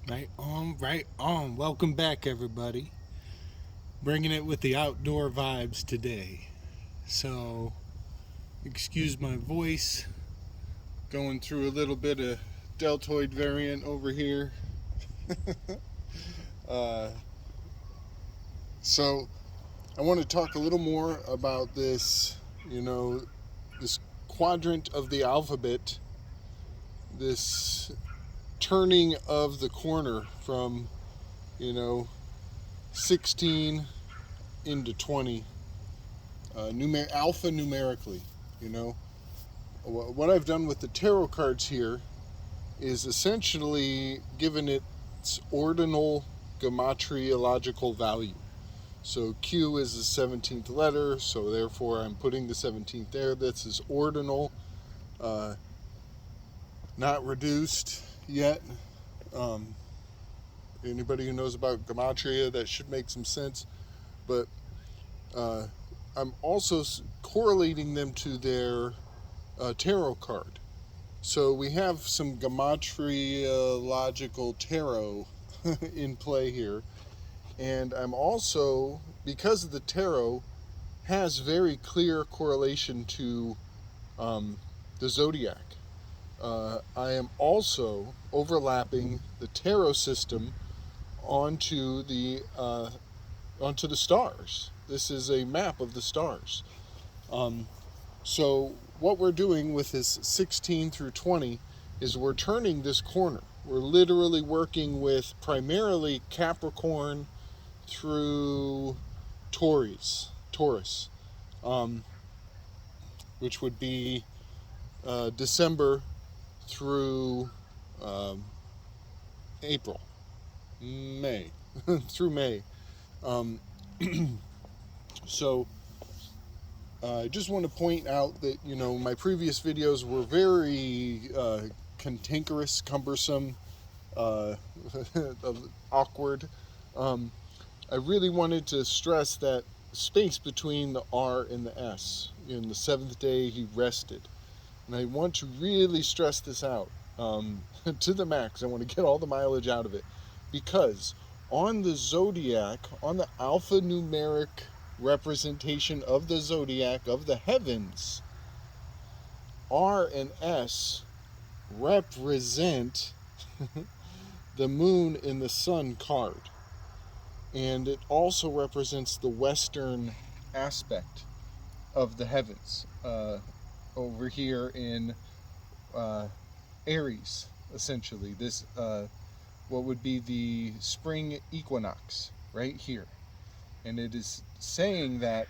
Right on, right on. Welcome back, everybody. Bringing it with the outdoor vibes today. So, excuse my voice. Going through a little bit of deltoid variant over here. Uh, so, I want to talk a little more about this quadrant of the alphabet, this turning of the corner from, you know, 16 into 20, alpha numerically. You know, what I've done with the tarot cards here is essentially given its ordinal gematriological value. So Q is the 17th letter, so therefore I'm putting the 17th there. This is ordinal, uh, not reduced yet. Um, Anybody who knows about gematria, that should make some sense. But uh, I'm also correlating them to their tarot card. So we have some gematriological tarot in play here. And I'm also, because the tarot has very clear correlation to the zodiac, I am also overlapping the tarot system onto the stars. This is a map of the stars. So what we're doing with this 16 through 20 is we're turning this corner. We're literally working with primarily Capricorn through Taurus, um, which would be December through um, April, May, through May. Um, so I just want to point out that, my previous videos were very cantankerous, cumbersome, uh, awkward. Um, I really wanted to stress that space between the R and the S. In the seventh day, he rested. And I want to really stress this out to the max. I want to get all the mileage out of it. Because on the zodiac, on the alphanumeric representation of the zodiac, of the heavens, R and S represent the moon and the sun card. And it also represents the western aspect of the heavens over here in Aries, essentially. This, what would be the spring equinox right here. And it is saying that,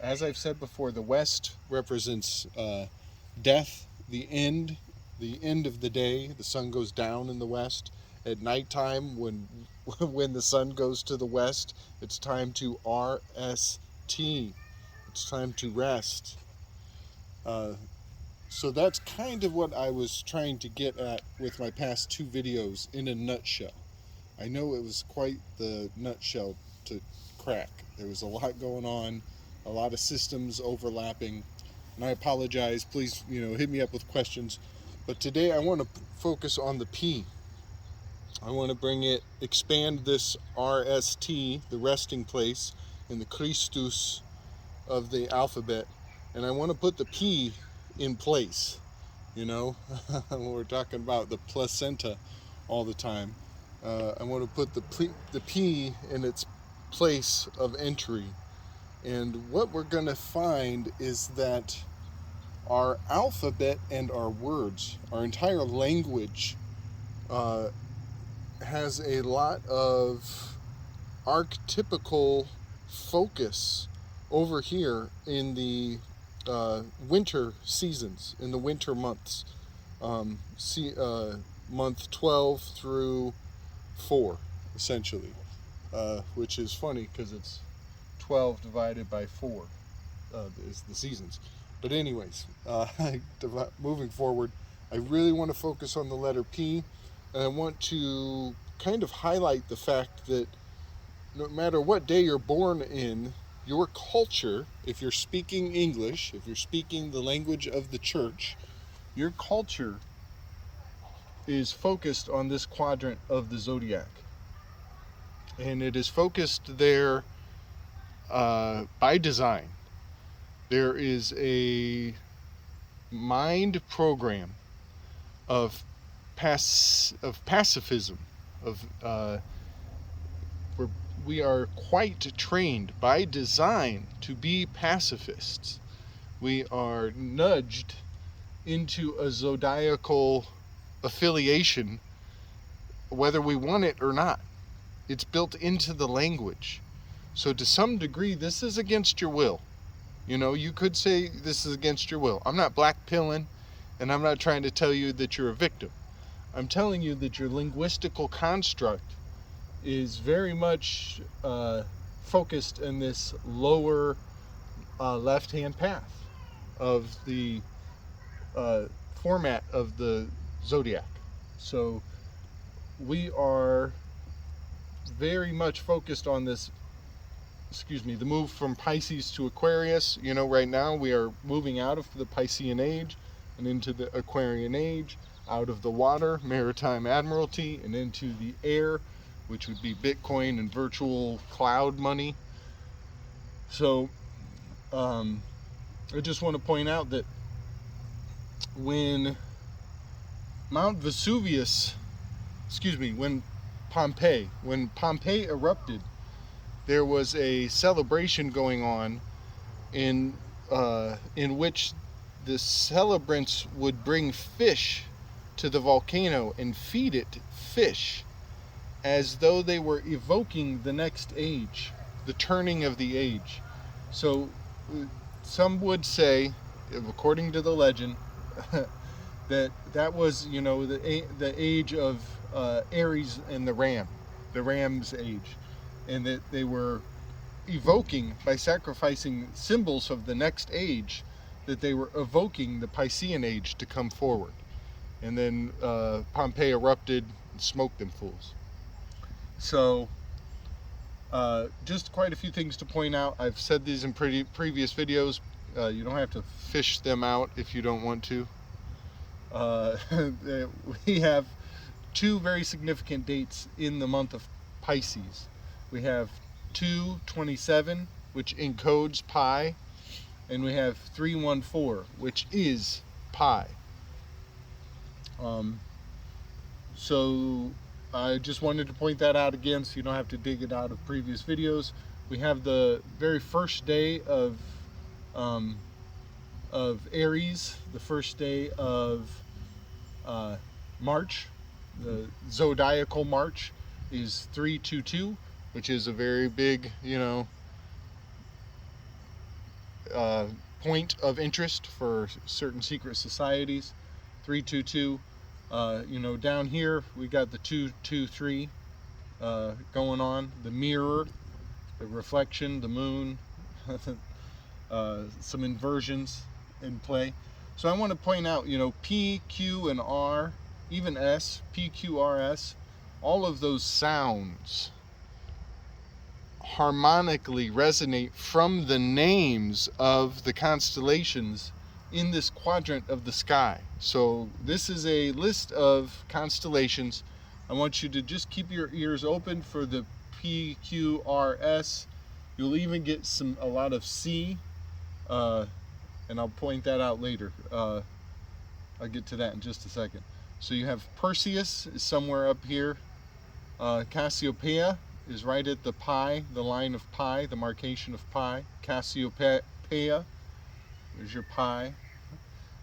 as I've said before, the west represents death, the end of the day. The sun goes down in the west. At nighttime, when when the sun goes to the west, it's time to RST. It's time to rest. Uh, so that's kind of what I was trying to get at with my past two videos in a nutshell. I know it was quite the nutshell to crack. There was a lot going on, a lot of systems overlapping, and I apologize. Please, hit me up with questions. But today I want to focus on the P. I want to expand this RST, the resting place, in the Christus of the alphabet, and I want to put the P in place. We're talking about the placenta all the time. I want to put the P in its place of entry. And what we're going to find is that our alphabet and our words, our entire language, has a lot of archetypical focus over here in the winter seasons, in the winter months. Month 12 through 4, essentially, which is funny because it's 12 divided by 4 is the seasons. But anyways, moving forward, I really want to focus on the letter P, and I want to kind of highlight the fact that no matter what day you're born in, your culture, if you're speaking English, if you're speaking the language of the church, your culture is focused on this quadrant of the zodiac. And it is focused there by design. There is a mind program of pacifism, where we are quite trained by design to be pacifists. We are nudged into a zodiacal affiliation, whether we want it or not. It's built into the language. So to some degree, this is against your will. You know, you could say this is against your will. I'm not black-pilling, and I'm not trying to tell you that you're a victim. I'm telling you that your linguistical construct is very much focused in this lower left-hand path of the format of the zodiac. So we are very much focused on this, the move from Pisces to Aquarius. You know, right now we are moving out of the Piscean age and into the Aquarian age, out of the water, maritime admiralty, and into the air, which would be Bitcoin and virtual cloud money. So I just want to point out that when when Pompeii erupted, there was a celebration going on in which the celebrants would bring fish to the volcano and feed it fish, as though they were evoking the next age, the turning of the age. So some would say, according to the legend, that was, you know, the age of Aries and the ram's age, and that they were evoking, by sacrificing symbols of the next age, that they were evoking the Piscean age to come forward. And then Pompeii erupted and smoked them fools. So just quite a few things to point out. I've said these in previous videos. You don't have to fish them out if you don't want to. We have two very significant dates in the month of Pisces. We have 2/27, which encodes pi, and we have 3/14, which is pi. So I just wanted to point that out again, so you don't have to dig it out of previous videos. We have the very first day of Aries, the first day of March. The zodiacal March is 3/22, which is a very big, you know, point of interest for certain secret societies. 3/22. You know, down here we got the 2/23 going on. The mirror, the reflection, the moon, some inversions in play. So I want to point out, you know, P, Q, and R, even S, P, Q, R, S, all of those sounds harmonically resonate from the names of the constellations in this quadrant of the sky. So this is a list of constellations. I want you to just keep your ears open for the P, Q, R, S. You'll even get a lot of C, and I'll point that out later. I'll get to that in just a second. So you have Perseus is somewhere up here. Cassiopeia is right at the pi, the line of pi, the marcation of pi. Cassiopeia, there's your pi.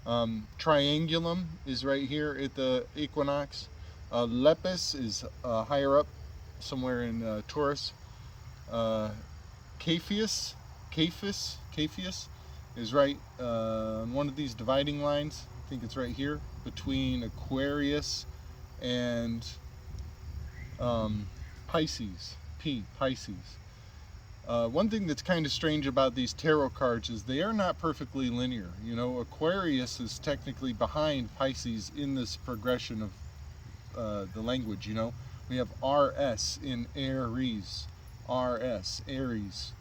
Triangulum is right here at the equinox. Lepus is higher up, somewhere in Taurus. Cepheus is right on one of these dividing lines. I think it's right here between Aquarius and Pisces. Pisces. One thing that's kind of strange about these tarot cards is they are not perfectly linear. You know, Aquarius is technically behind Pisces in this progression of the language. You know, we have RS in Aries, RS, Aries,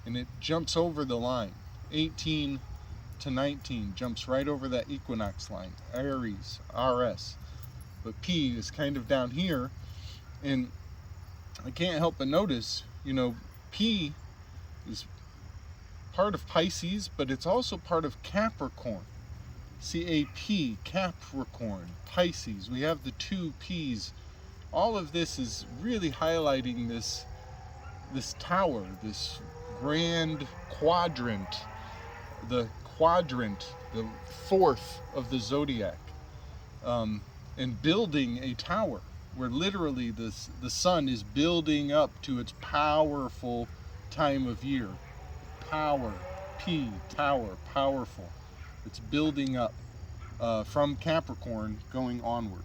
and it jumps over the line. 18 to 19 jumps right over that equinox line. Aries, RS. but P is kind of down here. And I can't help but notice, you know, P is part of Pisces, but it's also part of Capricorn. CAP, Capricorn, Pisces. We have the two P's. All of this is really highlighting this tower, this grand quadrant, the fourth of the zodiac, and building a tower where literally the sun is building up to its powerful time of year. Power, P, tower, powerful. It's building up from Capricorn going onward.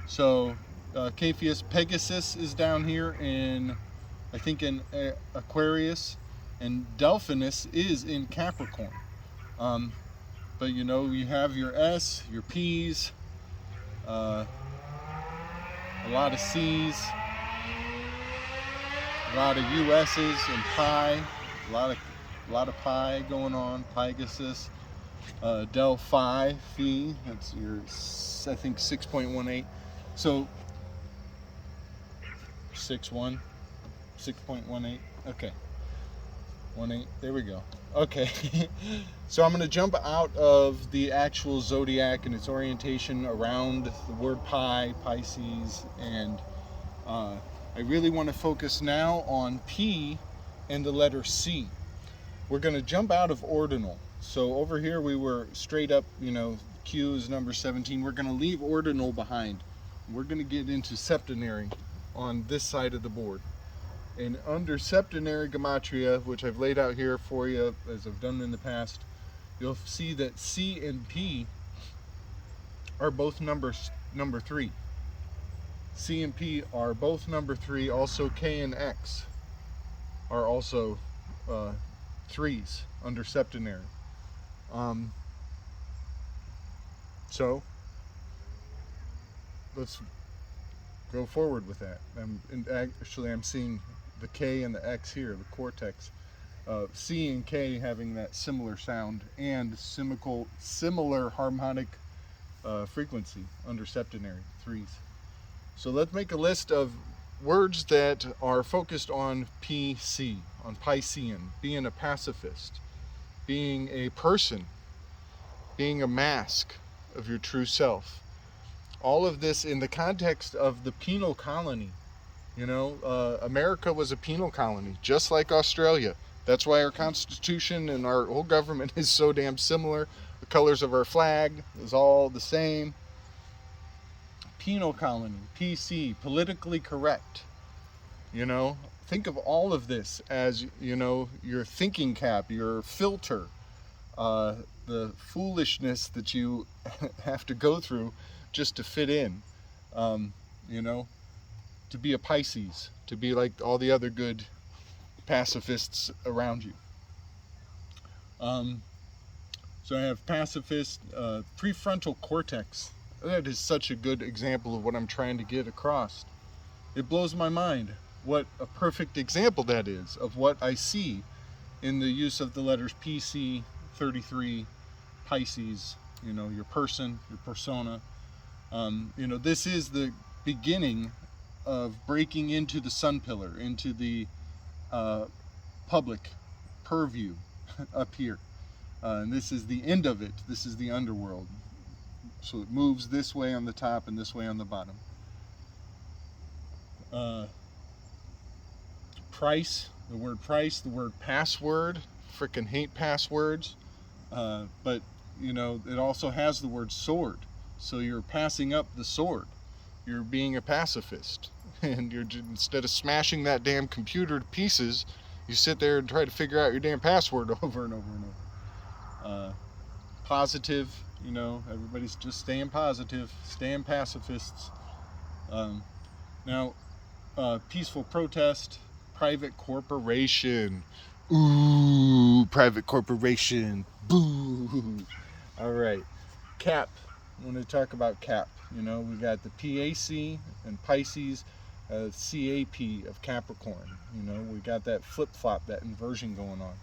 So Pegasus is down here in, I think, in Aquarius, and Delphinus is in Capricorn. But you know, you have your S, your P's, a lot of C's, a lot of US's and pi, a lot of pi going on. Pegasus, Delphi, Phi. That's your, I think, 6.18. So 6.18. Okay, 18. There we go. Okay. So I'm going to jump out of the actual zodiac and its orientation around the word pi, Pisces, and I really want to focus now on P and the letter C. We're going to jump out of ordinal. So over here we were straight up, you know, Q is number 17. We're going to leave ordinal behind. We're going to get into septenary on this side of the board. And under septenary gematria, which I've laid out here for you as I've done in the past, you'll see that C and P are both number 3. C and P are both number 3. Also K and X are also 3s under septenary. So let's go forward with that. I'm seeing the K and the X here, the cortex. C and K having that similar sound and similar harmonic frequency under septenary, 3s. So let's make a list of words that are focused on PC, on Piscean, being a pacifist, being a person, being a mask of your true self. All of this in the context of the penal colony. You know, America was a penal colony, just like Australia. That's why our Constitution and our whole government is so damn similar. The colors of our flag is all the same. Penal colony, PC, politically correct. You know, think of all of this as, you know, your thinking cap, your filter, the foolishness that you have to go through just to fit in. You know, to be a Pisces, to be like all the other good pacifists around you. So I have pacifist, prefrontal cortex. That is such a good example of what I'm trying to get across. It blows my mind what a perfect example that is of what I see in the use of the letters PC, 33, Pisces, you know, your person, your persona. You know, this is the beginning of breaking into the sun pillar, into the public purview up here. And this is the end of it. This is the underworld. So it moves this way on the top and this way on the bottom. Price, the word price, the word password. Frickin' hate passwords. But, you know, it also has the word sword. So you're passing up the sword. You're being a pacifist. And you're, instead of smashing that damn computer to pieces, you sit there and try to figure out your damn password over and over and over. Positive, you know, everybody's just staying positive, staying pacifists. Now, peaceful protest, private corporation. Ooh, private corporation. Boo. All right. Cap. I want to talk about Cap. You know, we got the PAC and Pisces, CAP of Capricorn. You know, we got that flip-flop, that inversion going on.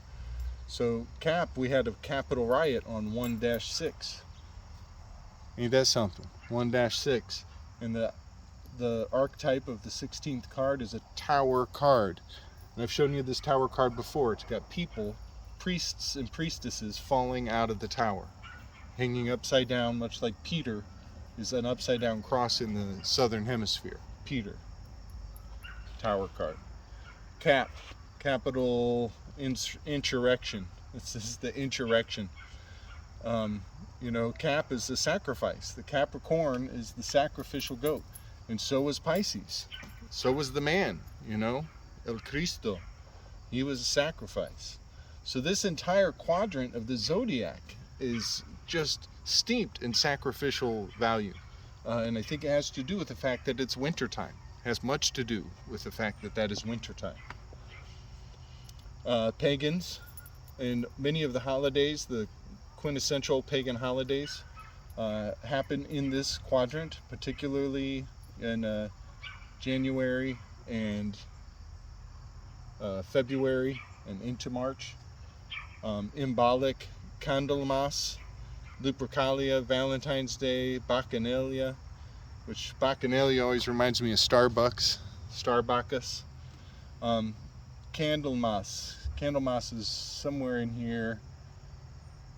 So Cap, we had a Capitol riot on 1-6. Ain't that something? 1-6. And the archetype of the 16th card is a tower card. And I've shown you this tower card before. It's got people, priests and priestesses, falling out of the tower, hanging upside down, much like Peter is an upside down cross in the southern hemisphere. Peter, tower card. Cap, capital insurrection. This is the insurrection. You know, Cap is the sacrifice. The Capricorn is the sacrificial goat. And so was Pisces. So was the man, you know, El Cristo. He was a sacrifice. So this entire quadrant of the zodiac is just steeped in sacrificial value. And I think it has to do with the fact that it's wintertime. It has much to do with the fact that that is wintertime. Pagans, and many of the holidays, the quintessential pagan holidays, happen in this quadrant, particularly in January and February and into March. Imbolc, Candlemas, Lupercalia, Valentine's Day, Bacchanalia, which Bacchanalia always reminds me of Starbucks. Candlemas. Candlemas is somewhere in here,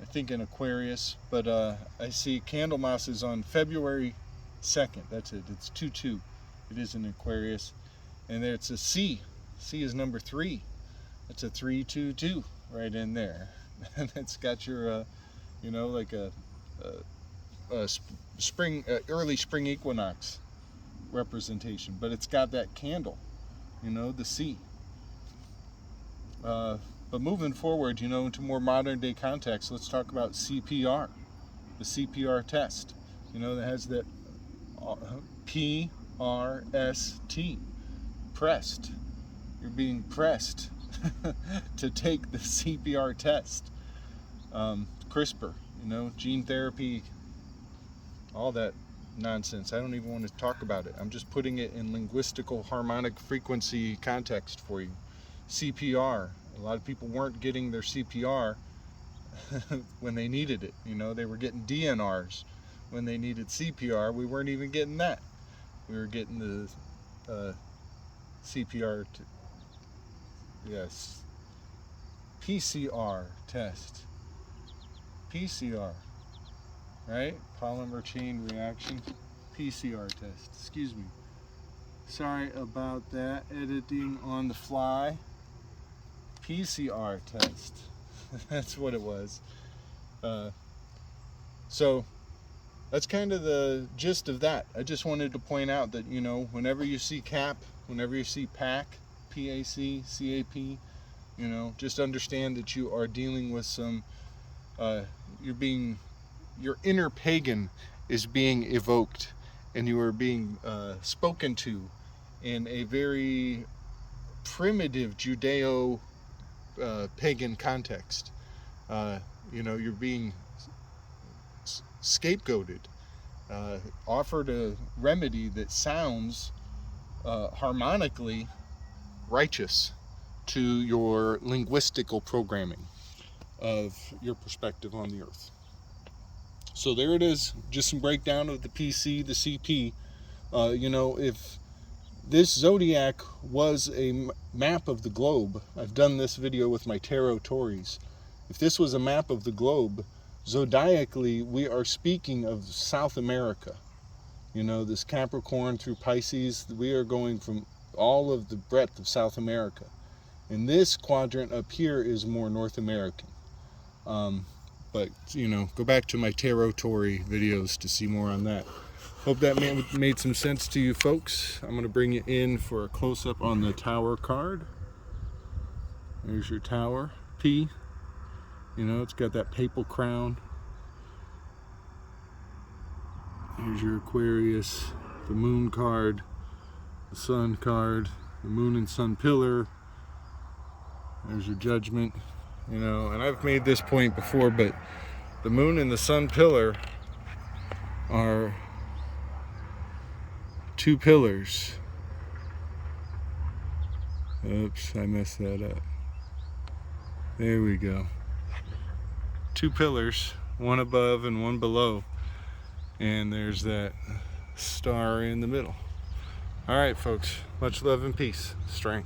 I think in Aquarius, but I see Candlemas is on February 2nd. That's it. It's 2-2. It is in Aquarius. And there it's a C. C is number 3. It's a 3-2-2 right in there. And it's got your, you know, like a spring, early spring equinox representation. But it's got that candle, you know, the C. But moving forward, you know, into more modern day context, let's talk about CPR, the CPR test. You know, that has that PRST, pressed. You're being pressed to take the CPR test. CRISPR, you know, gene therapy, all that nonsense. I don't even want to talk about it. I'm just putting it in linguistical harmonic frequency context for you. CPR. A lot of people weren't getting their CPR when they needed it. You know, they were getting DNRs when they needed CPR. We weren't even getting that. We were getting the CPR, yes, PCR test. PCR, right? Polymer chain reaction. PCR test. Excuse me. Sorry about that. Editing on the fly. PCR test. That's what it was. So that's kind of the gist of that. I just wanted to point out that, you know, whenever you see CAP, whenever you see PAC, PAC, CAP, you know, just understand that you are dealing with some, your inner pagan is being evoked, and you are being spoken to in a very primitive Judeo pagan context. You know, you're being scapegoated, offered a remedy that sounds harmonically righteous to your linguistical programming of your perspective on the earth. So there it is, just some breakdown of the PC, the CP. You know, if this zodiac was a map of the globe, I've done this video with my tarot Tories. If this was a map of the globe, zodiacally, we are speaking of South America. You know, this Capricorn through Pisces, we are going from all of the breadth of South America. And this quadrant up here is more North American. But, you know, go back to my tarot Tory videos to see more on that. Hope that made some sense to you folks. I'm going to bring you in for a close-up on the Tower card. There's your Tower, P. You know, it's got that papal crown. Here's your Aquarius, the Moon card, the Sun card, the Moon and Sun pillar. There's your Judgment. You know, and I've made this point before, but the Moon and the Sun pillar are two pillars. Oops, I messed that up. There we go. Two pillars, one above and one below. And there's that star in the middle. All right, folks, much love and peace. Strength.